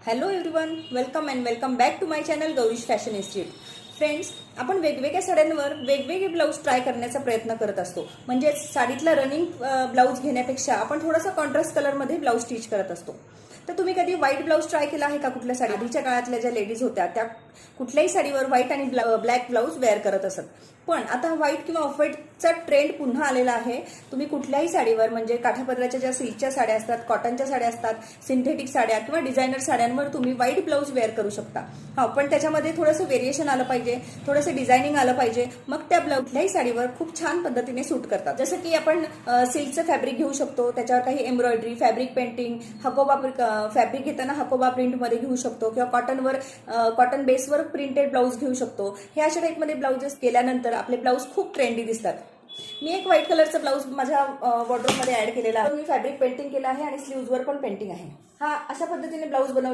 Hello everyone, welcome back to my channel Gaurish fashion institute. Friends, आपण वेगवेगळ्या साड्यांवर वेगवेगळे blouse try करण्याचा प्रयत्न करत असतो. म्हणजे साडीतला रनिंग ब्लाऊज घेण्यापेक्षा आपण थोडासा कॉन्ट्रास्ट कलरमध्ये ब्लाऊज स्टिच करत असतो. तर तुम्ही कधी व्हाईट ब्लाऊज ट्राय केला आहे का? कुठल्या साडी आधीच्या काळातल्या ज्या लेडीज होत्या त्या कुठल्याही साडीवर व्हाईट आणि ब्लॅक ब्लाऊज वेअर करत असत. पण आता व्हाईट किंवा ऑफ व्हाईटचा ट्रेंड पुन्हा आलेला आहे. तुम्ही कुठल्याही साडीवर म्हणजे काठापदराच्या ज्या सिल्कच्या साड्या असतात, कॉटनच्या साड्या असतात, सिंथेटिक साड्या किंवा डिझायनर साड्यांवर तुम्ही व्हाईट ब्लाऊज वेअर करू शकता. हा, पण त्याच्यामध्ये थोडंसं व्हेरिएशन आलं पाहिजे, थोडंसं डिझायनिंग आलं पाहिजे. मग त्या कुठल्याही साडीवर खूप छान पद्धतीने सूट करतात. जसं की आपण सिल्कचं फॅब्रिक घेऊ शकतो, त्याच्यावर काही embroidery, fabric painting, Hakoba fabric घेताना हकोबा प्रिंटमध्ये घेऊ शकतो किंवा कॉटन बेसवर प्रिंटेड ब्लाऊज घेऊ शकतो. हे अशा टाईपमध्ये ब्लाऊजेस केल्यानंतर आपले ब्लाऊज खूप ट्रेंडी दिसतात. मी एक व्हाईट कलरचा ब्लाऊज माझ्या वॉर्डरोबमध्ये ऍड केलेला आहे. मी फॅब्रिक पेंटिंग केलं आहे आणि स्लीव्हजवर पण पेंटिंग आहे. हा, अशा पद्धतीने ब्लाऊज बनवला.